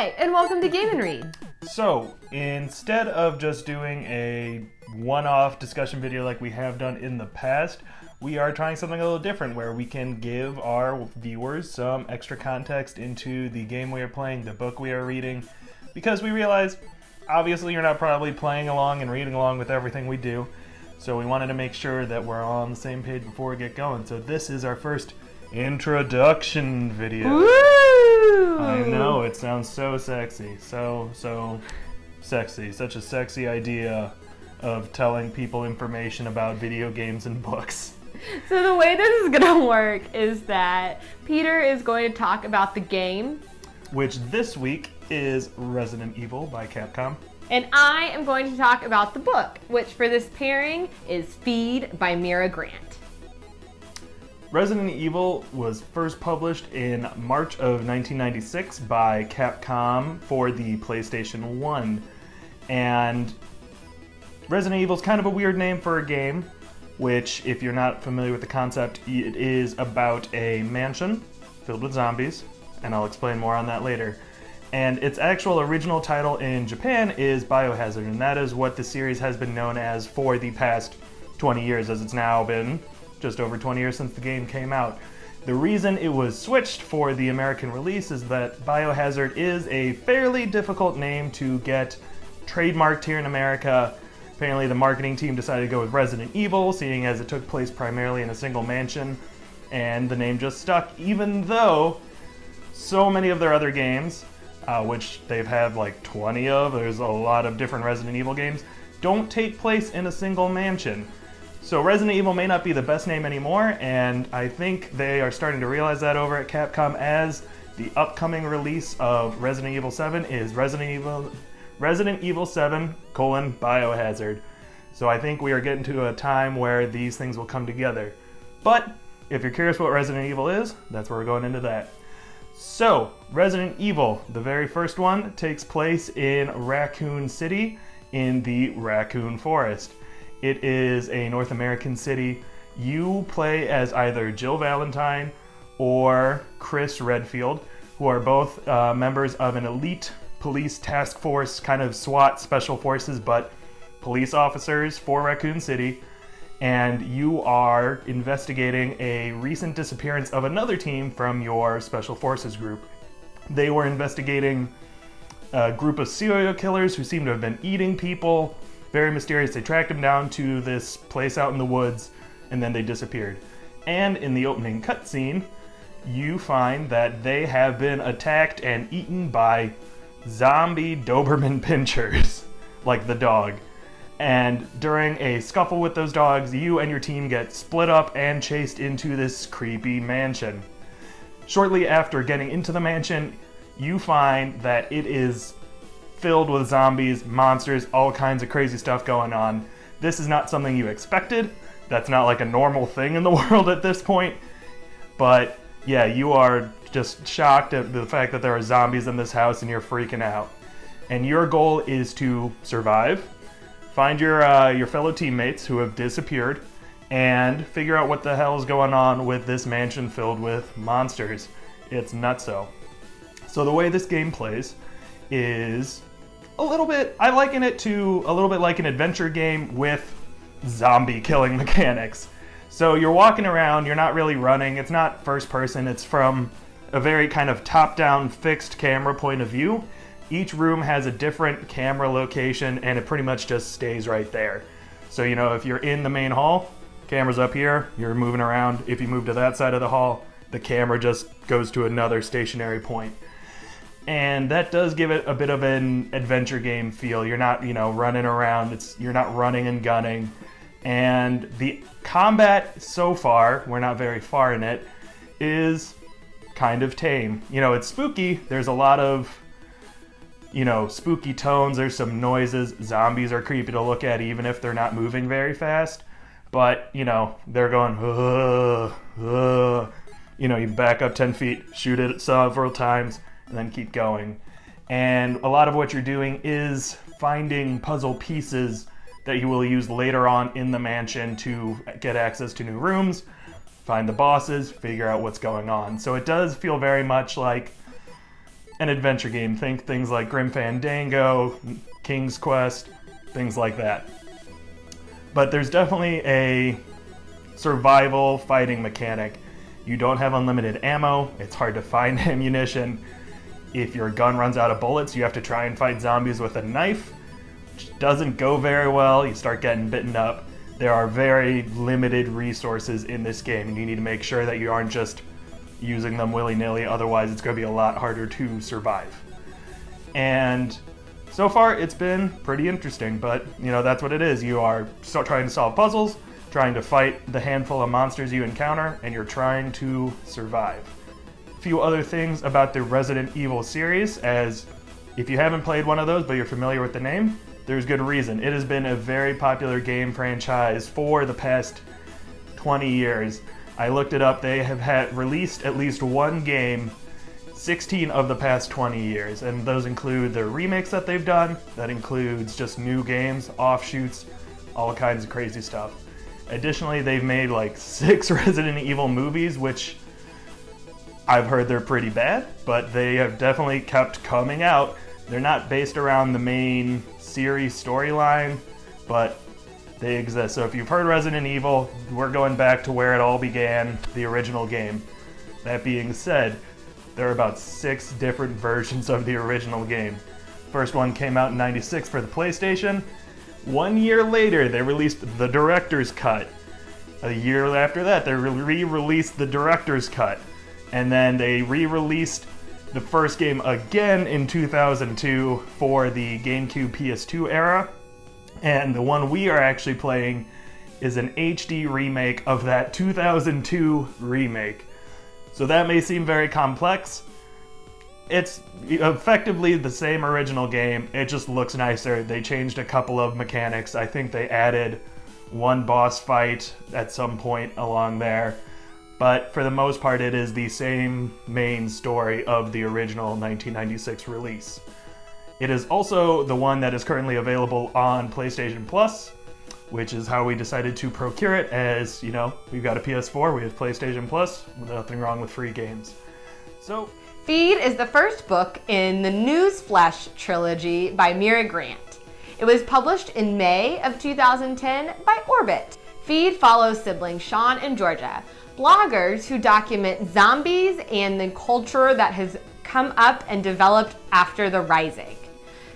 Hi, and welcome to Game & Read. So, instead of just doing a one-off discussion video like we have done in the past, we are trying something a little different where we can give our viewers some extra context into the game we are playing, the book we are reading, because we realize, obviously, you're not probably playing along and reading along with everything we do, so we wanted to make sure that we're all on the same page before we get going. So this is our first introduction video. Woo! I know, it sounds so sexy. So sexy. Such a sexy idea of telling people information about video games and books. So the way this is going to work is that Peter is going to talk about the game, which this week is Resident Evil by Capcom. And I am going to talk about the book, which for this pairing is Feed by Mira Grant. Resident Evil was first published in March of 1996 by Capcom for the PlayStation 1. And Resident Evil is kind of a weird name for a game, which, if you're not familiar with the concept, it is about a mansion filled with zombies, and I'll explain more on that later. And its actual original title in Japan is Biohazard, and that is what the series has been known as for the past 20 years, as it's now been just over 20 years since the game came out. The reason it was switched for the American release is that Biohazard is a fairly difficult name to get trademarked here in America. Apparently the marketing team decided to go with Resident Evil, seeing as it took place primarily in a single mansion, and the name just stuck, even though so many of their other games, which they've had like 20 of, there's a lot of different Resident Evil games, don't take place in a single mansion. So Resident Evil may not be the best name anymore, and I think they are starting to realize that over at Capcom, as the upcoming release of Resident Evil 7 is Resident Evil 7, Biohazard. So I think we are getting to a time where these things will come together. But if you're curious what Resident Evil is, that's where we're going into that. So, Resident Evil, the very first one, takes place in Raccoon City in the Raccoon Forest. It is a North American city. You play as either Jill Valentine or Chris Redfield, who are both members of an elite police task force, kind of SWAT special forces, but police officers for Raccoon City. And you are investigating a recent disappearance of another team from your special forces group. They were investigating a group of serial killers who seem to have been eating people. Very mysterious. They tracked them down to this place out in the woods, and then they disappeared. And in the opening cutscene, you find that they have been attacked and eaten by zombie Doberman pinchers, like the dog. And during a scuffle with those dogs, you and your team get split up and chased into this creepy mansion. Shortly after getting into the mansion, you find that it is filled with zombies, monsters, all kinds of crazy stuff going on. This is not something you expected. That's not like a normal thing in the world at this point. But yeah, you are just shocked at the fact that there are zombies in this house and you're freaking out. And your goal is to survive, find your fellow teammates who have disappeared, and figure out what the hell is going on with this mansion filled with monsters. It's nutso. So the way this game plays is a little bit, I liken it to a little bit like an adventure game with zombie killing mechanics. So you're walking around, you're not really running, it's not first person, it's from a very kind of top-down fixed camera point of view. Each room has a different camera location and it pretty much just stays right there. So, you know, if you're in the main hall, camera's up here, you're moving around. If you move to that side of the hall, the camera just goes to another stationary point. And that does give it a bit of an adventure game feel. You're not, running around. You're not running and gunning. And the combat so far, we're not very far in it, is kind of tame. It's spooky. There's a lot of, spooky tones. There's some noises. Zombies are creepy to look at even if they're not moving very fast. But, they're going, you back up 10 feet, shoot it several times, and then keep going. And a lot of what you're doing is finding puzzle pieces that you will use later on in the mansion to get access to new rooms, find the bosses, figure out what's going on. So it does feel very much like an adventure game. Think things like Grim Fandango, King's Quest, things like that. But there's definitely a survival fighting mechanic. You don't have unlimited ammo, it's hard to find ammunition. If your gun runs out of bullets, you have to try and fight zombies with a knife, which doesn't go very well. You start getting bitten up. There are very limited resources in this game, and you need to make sure that you aren't just using them willy-nilly, otherwise it's going to be a lot harder to survive. And so far it's been pretty interesting, but that's what it is. You are still trying to solve puzzles, trying to fight the handful of monsters you encounter, and you're trying to survive. A few other things about the Resident Evil series, as if you haven't played one of those but you're familiar with the name, there's good reason. It has been a very popular game franchise for the past 20 years. I looked it up. They have released at least one game 16 of the past 20 years, and those include the remakes that they've done. That includes just new games, offshoots, all kinds of crazy stuff. Additionally, they've made like 6 Resident Evil movies, which I've heard they're pretty bad, but they have definitely kept coming out. They're not based around the main series storyline, but they exist. So if you've heard Resident Evil, we're going back to where it all began, the original game. That being said, there are about 6 different versions of the original game. First one came out in '96 for the PlayStation. 1 year later, they released the director's cut. A year after that, they re-released the director's cut. And then they re-released the first game again in 2002 for the GameCube PS2 era. And the one we are actually playing is an HD remake of that 2002 remake. So that may seem very complex. It's effectively the same original game, it just looks nicer. They changed a couple of mechanics. I think they added one boss fight at some point along there. But for the most part, it is the same main story of the original 1996 release. It is also the one that is currently available on PlayStation Plus, which is how we decided to procure it, as, we've got a PS4, we have PlayStation Plus, nothing wrong with free games. So, Feed is the first book in the Newsflash trilogy by Mira Grant. It was published in May of 2010 by Orbit. Feed follows siblings Sean and Georgia, bloggers who document zombies and the culture that has come up and developed after the Rising.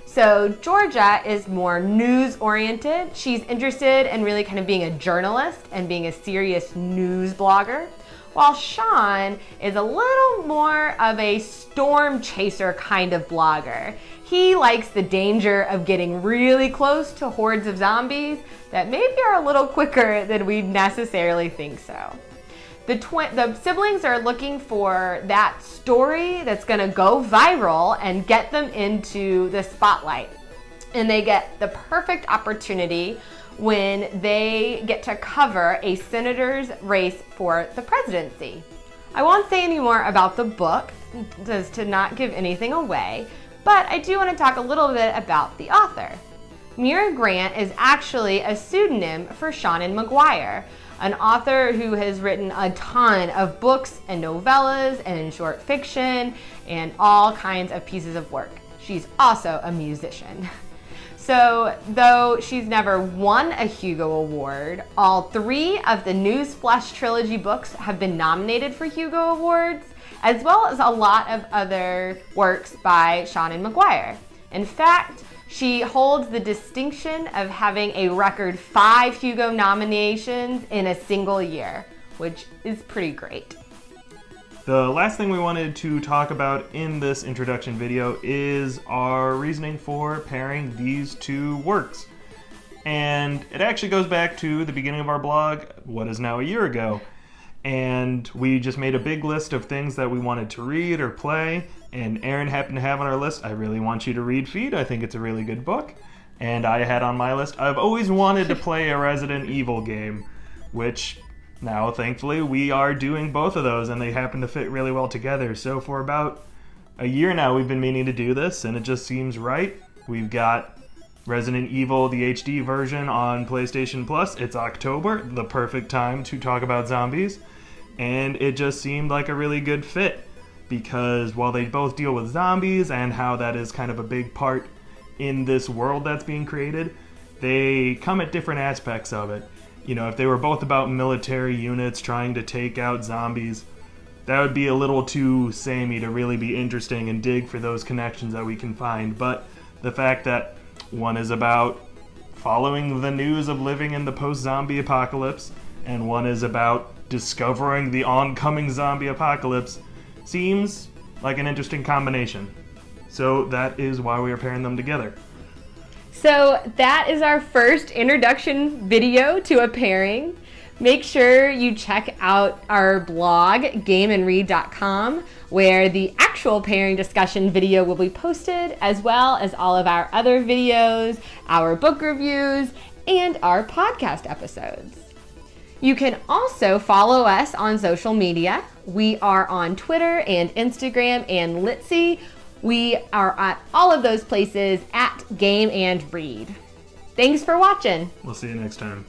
So Georgia is more news-oriented. She's interested in really kind of being a journalist and being a serious news blogger, while Sean is a little more of a storm chaser kind of blogger. He likes the danger of getting really close to hordes of zombies that maybe are a little quicker than we necessarily think so. The siblings are looking for that story that's gonna go viral and get them into the spotlight. And they get the perfect opportunity when they get to cover a senator's race for the presidency. I won't say any more about the book, just to not give anything away, but I do want to talk a little bit about the author. Mira Grant is actually a pseudonym for Seanan McGuire, an author who has written a ton of books and novellas and short fiction and all kinds of pieces of work. She's also a musician. So, though she's never won a Hugo Award, all 3 of the Newsflash trilogy books have been nominated for Hugo Awards, as well as a lot of other works by Seanan McGuire. In fact, she holds the distinction of having a record 5 Hugo nominations in a single year, which is pretty great. The last thing we wanted to talk about in this introduction video is our reasoning for pairing these 2 works. And it actually goes back to the beginning of our blog, what is now a year ago. And we just made a big list of things that we wanted to read or play, and Aaron happened to have on our list, I really want you to read Feed, I think it's a really good book. And I had on my list, I've always wanted to play a Resident Evil game, which now thankfully we are doing both of those, and they happen to fit really well together. So for about a year now we've been meaning to do this, and it just seems right. We've got Resident Evil, the HD version on PlayStation Plus. It's October, the perfect time to talk about zombies, and it just seemed like a really good fit. because while they both deal with zombies and how that is kind of a big part in this world that's being created, they come at different aspects of it. You know, if they were both about military units trying to take out zombies, that would be a little too samey to really be interesting and dig for those connections that we can find. But the fact that one is about following the news of living in the post-zombie apocalypse, and one is about discovering the oncoming zombie apocalypse seems like an interesting combination. So that is why we are pairing them together. So that is our first introduction video to a pairing. Make sure you check out our blog, gameandread.com, where the actual pairing discussion video will be posted, as well as all of our other videos, our book reviews, and our podcast episodes. You can also follow us on social media. We are on Twitter and Instagram and Litzy. We are at all of those places at Game and Read. Thanks for watching. We'll see you next time.